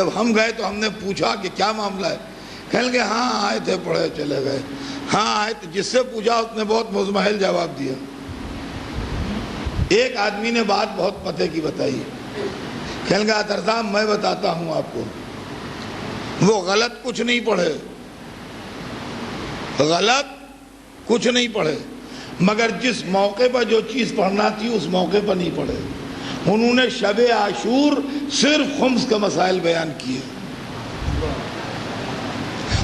جب ہم گئے تو ہم نے پوچھا کہ کیا معاملہ ہے؟ کہنے لگے ہاں آئے تھے پڑھے چلے گئے. ہاں آئے تھے. جس سے پوچھا اس نے بہت مزمحل جواب دیا. ایک آدمی نے بات بہت پتے کی بتائی. کہنے لگا اطہر صاحب میں بتاتا ہوں آپ کو, وہ غلط کچھ نہیں پڑھے, غلط کچھ نہیں پڑھے, مگر جس موقع پر جو چیز پڑھنا تھی اس موقع پر نہیں پڑھے. انہوں نے شب عاشور صرف خمس کے مسائل بیان کیے,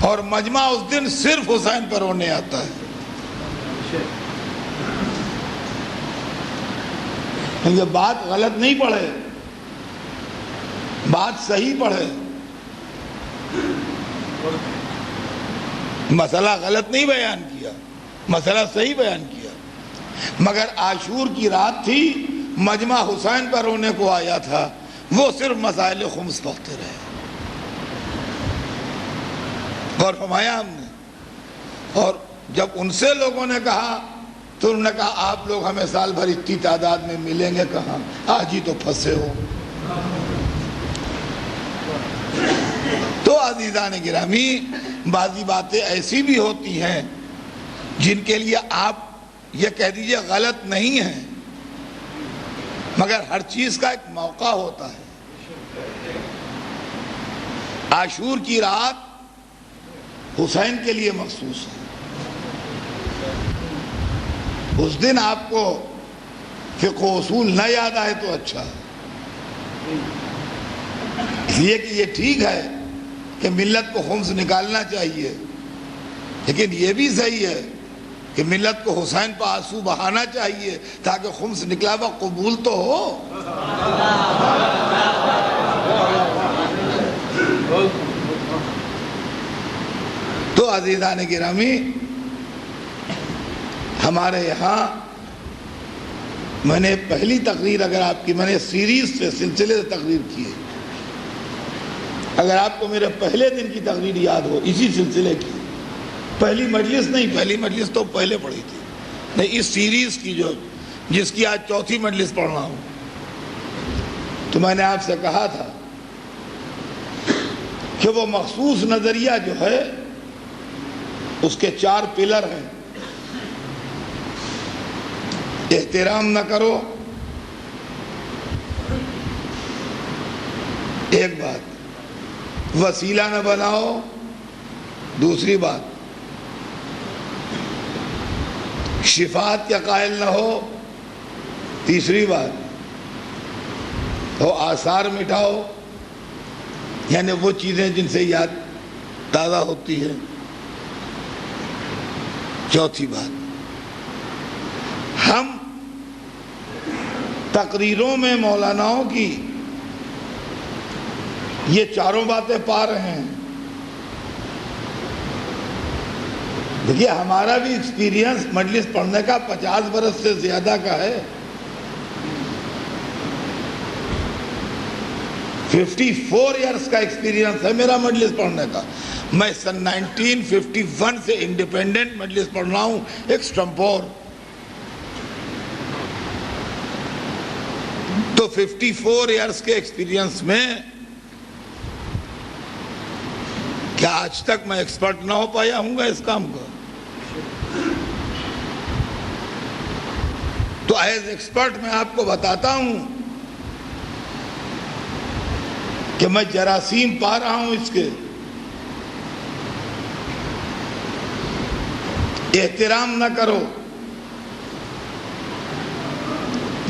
اور مجمع اس دن صرف حسین پر رونے آتا ہے. یہ بات غلط نہیں پڑھے, بات صحیح پڑھے. مسئلہ غلط نہیں بیان کیا, مسئلہ صحیح بیان کیا. مگر عاشور کی رات تھی, مجمع حسین پر رونے کو آیا تھا, وہ صرف مسائل خمس پڑھتے رہے. اور فرمایا ہم نے, اور جب ان سے لوگوں نے کہا تو انہوں نے کہا آپ لوگ ہمیں سال بھر اتنی تعداد میں ملیں گے کہاں, آج ہی تو پھنسے ہو. تو عزیزان گرامی, بعضی باتیں ایسی بھی ہوتی ہیں جن کے لیے آپ یہ کہہ دیجئے غلط نہیں ہیں, مگر ہر چیز کا ایک موقع ہوتا ہے. عاشور کی رات حسین کے لیے مخصوص ہے. اس دن آپ کو فقہ و اصول نہ یاد آئے تو اچھا ہے, اس لیے کہ یہ ٹھیک ہے کہ ملت کو خمس نکالنا چاہیے, لیکن یہ بھی صحیح ہے کہ ملت کو حسین پر آنسو بہانا چاہیے تاکہ خمس نکلا ہوا قبول تو ہو. تو عزیزان گرامی, ہمارے یہاں میں نے پہلی تقریر, اگر آپ کی, میں نے سیریز سے سلسلے سے تقریر کی ہے. اگر آپ کو میرے پہلے دن کی تقریر یاد ہو, اسی سلسلے کی, پہلی مجلس نہیں, پہلی مجلس تو پہلے پڑھی تھی, نہیں, اس سیریز کی جو جس کی آج چوتھی مجلس پڑھ رہا ہوں, تو میں نے آپ سے کہا تھا کہ وہ مخصوص نظریہ جو ہے اس کے 4 پلر ہیں. احترام نہ کرو, ایک بات. وسیلہ نہ بناؤ, دوسری بات. شفاعت کے قائل نہ ہو, تیسری بات. تو آثار مٹاؤ, یعنی وہ چیزیں جن سے یاد تازہ ہوتی ہے, چوتھی بات. ہم تقریروں میں مولاناؤں کی یہ 4 باتیں پا رہے ہیں. دیکھیے ہمارا بھی ایکسپیرینس مجلس پڑھنے کا 50 برس سے زیادہ کا ہے. 54 ایئرس کا ایکسپیرینس ہے میرا مجلس پڑھنے کا. میں سن 1951 سے انڈیپینڈنٹ مجلس پڑھ رہا ہوں, ایکسٹرمپور. تو 54 ایئرس کے ایکسپیرینس میں کیا آج تک میں ایکسپرٹ نہ ہو پایا ہوں گا اس کام کو؟ تو ایز ایکسپرٹ میں آپ کو بتاتا ہوں کہ میں جراثیم پا رہا ہوں اس کے. احترام نہ کرو,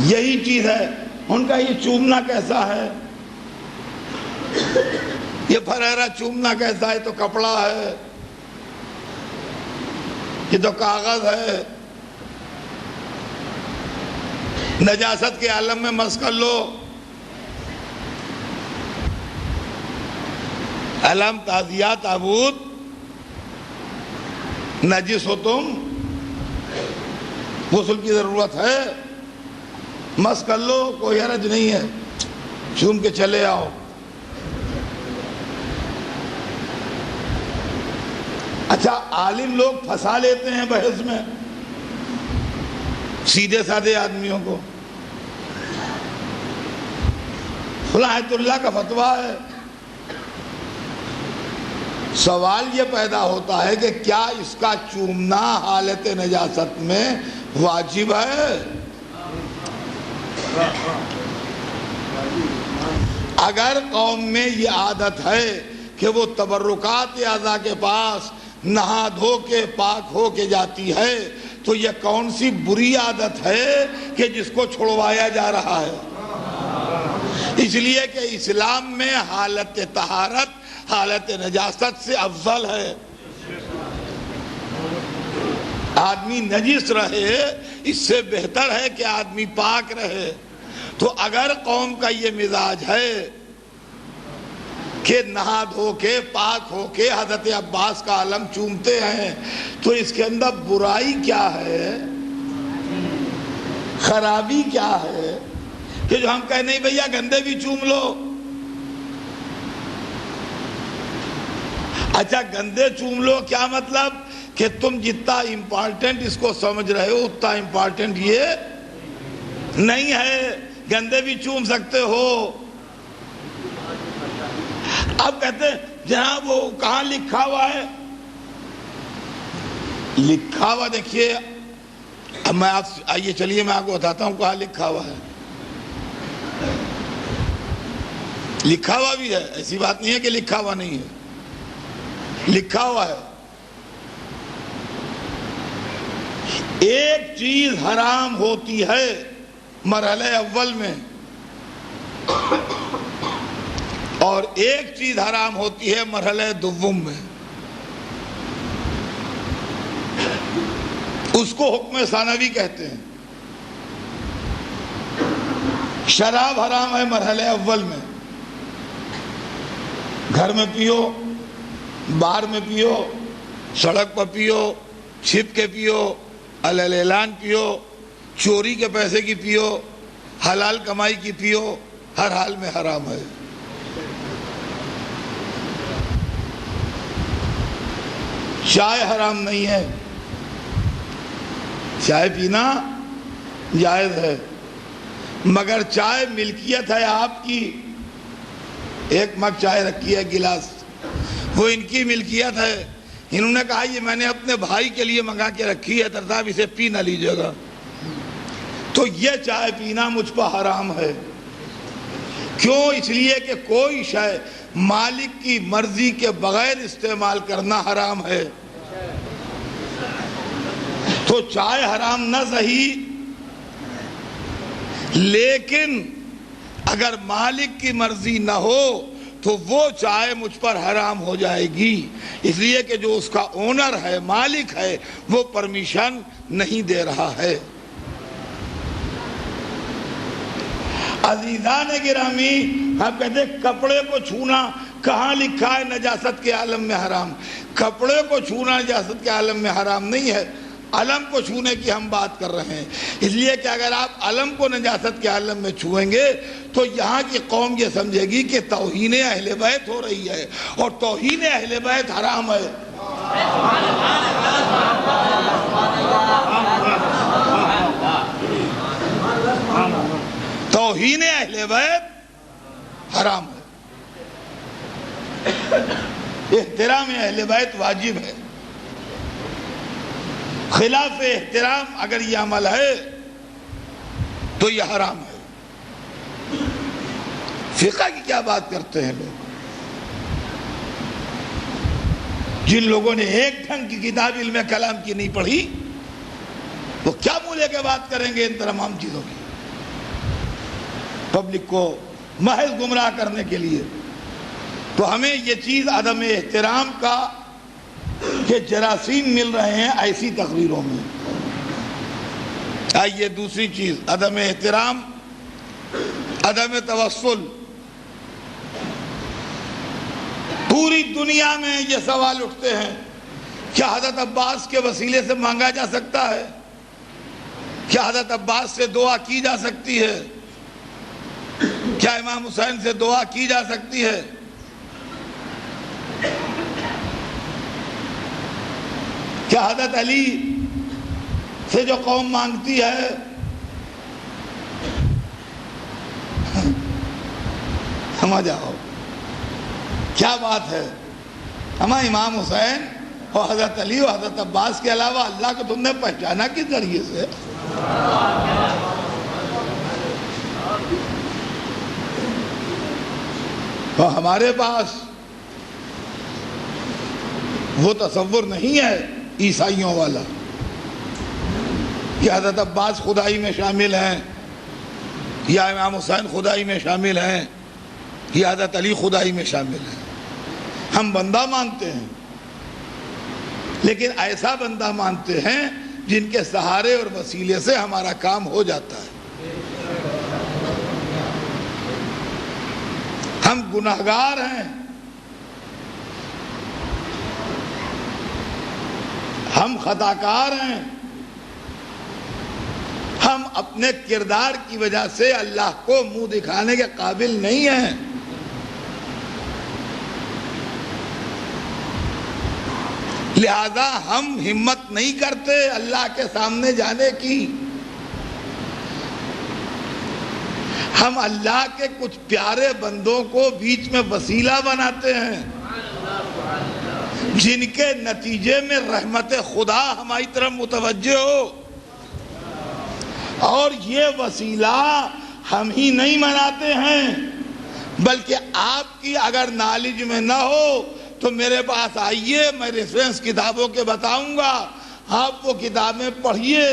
یہی چیز ہے. ان کا یہ چومنا کیسا ہے, یہ پھریرا چومنا کیسا ہے, تو کپڑا ہے, یہ تو کاغذ ہے, نجاست کے عالم میں مس کر لو. علم تعزیات تعبود, نجس ہو تم, غسل کی ضرورت ہے, مس کر لو, کوئی حرج نہیں ہے, چوم کے چلے آؤ. اچھا عالم لوگ پھنسا لیتے ہیں بحث میں سیدھے سادے آدمیوں کو. فلاں آیت اللہ کا فتویٰ ہے, سوال یہ پیدا ہوتا ہے کہ کیا اس کا چومنا حالت نجاست میں واجب ہے؟ اگر قوم میں یہ عادت ہے کہ وہ تبرکات اعضاء کے پاس نہا دھو کے پاک ہو کے جاتی ہے تو یہ کون سی بری عادت ہے کہ جس کو چھڑوایا جا رہا ہے؟ اس لیے کہ اسلام میں حالت طہارت حالت نجاست سے افضل ہے۔ آدمی نجس رہے اس سے بہتر ہے کہ آدمی پاک رہے۔ تو اگر قوم کا یہ مزاج ہے کہ نہا دھو کے پاک ہو کے حضرت عباس کا علم چومتے ہیں تو اس کے اندر برائی کیا ہے، خرابی کیا ہے کہ جو ہم کہیں نہیں بھیا گندے بھی چوم لو؟ اچھا گندے چوم لو کیا مطلب؟ کہ تم جتنا امپورٹنٹ اس کو سمجھ رہے ہو اتنا امپورٹنٹ یہ نہیں ہے، گندے بھی چوم سکتے ہو۔ اب کہتے ہیں جناب وہ کہاں لکھا ہوا ہے؟ لکھا ہوا دیکھیے، اب میں آئیے چلیے میں آپ کو بتاتا ہوں کہاں لکھا ہوا ہے۔ لکھا ہوا بھی ہے، ایسی بات نہیں ہے کہ لکھا ہوا نہیں ہے، لکھا ہوا ہے۔ ایک چیز حرام ہوتی ہے مرحلہ اول میں اور ایک چیز حرام ہوتی ہے مرحلہ دوم میں۔ اس کو حکم ثانوی کہتے ہیں۔ شراب حرام ہے مرحلہ اول میں، گھر میں پیو، باہر میں پیو، سڑک پر پیو، چھپ کے پیو، علیہ اعلان پیو، چوری کے پیسے کی پیو، حلال کمائی کی پیو، ہر حال میں حرام ہے۔ چائے حرام نہیں ہے، چائے پینا جائز ہے، مگر چائے ملکیت ہے آپ کی۔ ایک مگ چائے رکھی ہے گلاس، وہ ان کی ملکیت ہے۔ انہوں نے کہا یہ میں نے اپنے بھائی کے لیے منگا کے رکھی ہے، صاحب اسے پی نہ لیجیے گا، تو یہ چائے پینا مجھ پر حرام ہے۔ کیوں؟ اس لیے کہ کوئی شے مالک کی مرضی کے بغیر استعمال کرنا حرام ہے۔ تو چائے حرام نہ صحیح، لیکن اگر مالک کی مرضی نہ ہو تو وہ چائے مجھ پر حرام ہو جائے گی، اس لیے کہ جو اس کا اونر ہے، مالک ہے، وہ پرمیشن نہیں دے رہا ہے۔ عزیزان گرامی، ہم کہتے ہیں کپڑے کو چھونا کہاں لکھا ہے نجاست کے عالم میں حرام؟ کپڑے کو چھونا نجاست کے عالم میں حرام نہیں ہے، علم کو چھونے کی ہم بات کر رہے ہیں۔ اس لیے کہ اگر آپ علم کو نجاست کے عالم میں چھوئیں گے تو یہاں کی قوم یہ سمجھے گی کہ توہین اہل بیت ہو رہی ہے، اور توہین اہل بیت حرام ہے۔ توہین اہل بیت حرام ہے، احترام اہل بیت واجب ہے۔ خلاف احترام اگر یہ عمل ہے تو یہ حرام ہے۔ فقہ کی کیا بات کرتے ہیں لوگ؟ جن لوگوں نے ایک ڈھنگ کی کتاب علم کلام کی نہیں پڑھی وہ کیا منہ لے کے بات کریں گے ان تمام چیزوں کی؟ پبلک کو محض گمراہ کرنے کے لیے۔ تو ہمیں یہ چیز عدم احترام کا کہ جراثیم مل رہے ہیں ایسی تقریروں میں۔ آئیے دوسری چیز، عدم احترام، عدم توسل۔ پوری دنیا میں یہ سوال اٹھتے ہیں، کیا حضرت عباس کے وسیلے سے مانگا جا سکتا ہے؟ کیا حضرت عباس سے دعا کی جا سکتی ہے؟ کیا امام حسین سے دعا کی جا سکتی ہے؟ کیا حضرت علی سے جو قوم مانگتی ہے سمجھ آؤ کیا بات ہے؟ اما امام حسین اور حضرت علی اور حضرت عباس کے علاوہ اللہ کو تم نے پہچانا کس ذریعے سے؟ اور ہمارے پاس وہ تصور نہیں ہے عیسائیوں والا کہ حضرت عباس خدائی میں شامل ہیں یا امام حسین خدائی میں شامل ہیں یا حضرت علی خدائی میں شامل ہیں. ہم بندہ مانتے ہیں، لیکن ایسا بندہ مانتے ہیں جن کے سہارے اور وسیلے سے ہمارا کام ہو جاتا ہے. ہم گناہگار ہیں، ہم خطاکار ہیں، ہم اپنے کردار کی وجہ سے اللہ کو منہ دکھانے کے قابل نہیں ہیں. لہذا ہم ہمت نہیں کرتے اللہ کے سامنے جانے کی. ہم اللہ کے کچھ پیارے بندوں کو بیچ میں وسیلہ بناتے ہیں جن کے نتیجے میں رحمت خدا ہماری طرف متوجہ ہو. اور یہ وسیلہ ہم ہی نہیں بناتے ہیں، بلکہ آپ کی اگر نالج میں نہ ہو تو میرے پاس آئیے، میں ریفرنس کتابوں کے بتاؤں گا، آپ وہ کتابیں پڑھیے.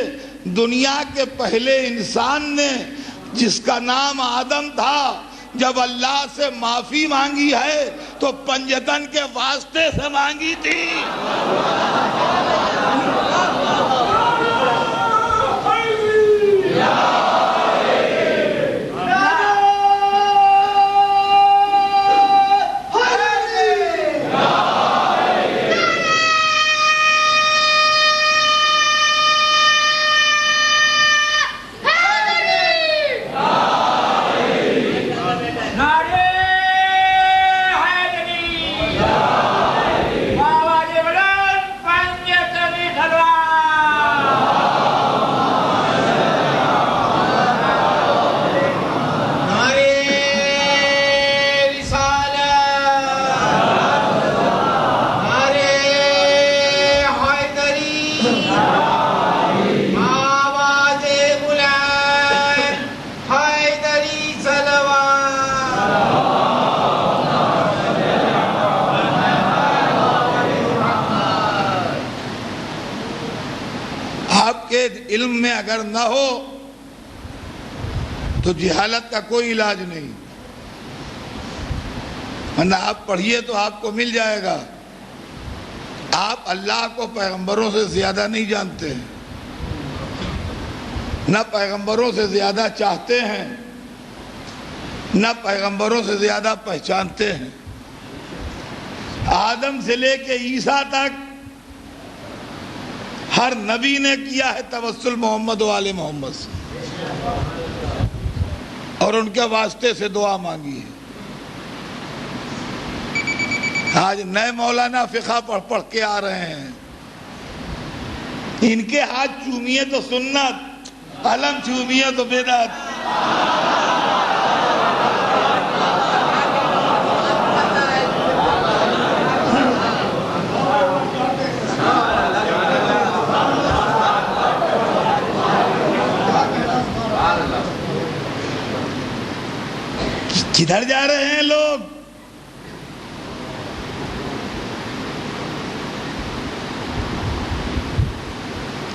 دنیا کے پہلے انسان نے جس کا نام آدم تھا، جب اللہ سے معافی مانگی ہے تو پنجتن کے واسطے سے مانگی تھی. علم میں اگر نہ ہو تو جہالت کا کوئی علاج نہیں، ورنہ آپ پڑھیے تو آپ کو مل جائے گا. آپ اللہ کو پیغمبروں سے زیادہ نہیں جانتے ہیں، نہ پیغمبروں سے زیادہ چاہتے ہیں، نہ پیغمبروں سے زیادہ پہچانتے ہیں. آدم سے لے کے عیسیٰ تک ہر نبی نے کیا ہے توسل محمد و آل محمد سے، اور ان کے واسطے سے دعا مانگی ہے. آج نئے مولانا فقہ پڑھ کے آ رہے ہیں، ان کے ہاتھ چومیے تو سنت، علم چومیے تو بدعت. کدھر جا رہے ہیں لوگ؟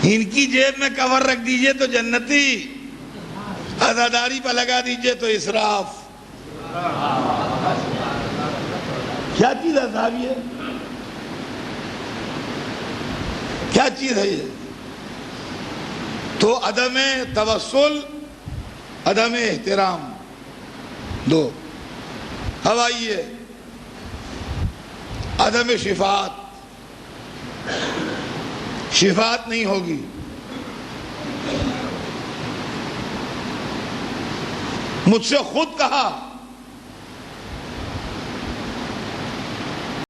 ان کی جیب میں کور رکھ دیجئے تو جنتی، عزاداری پہ لگا دیجئے تو اسراف. کیا چیز ہے صاحب یہ؟ کیا چیز ہے یہ؟ تو عدم توسل، عدم احترام، دو. اب آئیے عدم شفاعت. شفاعت نہیں ہوگی. مجھ سے خود کہا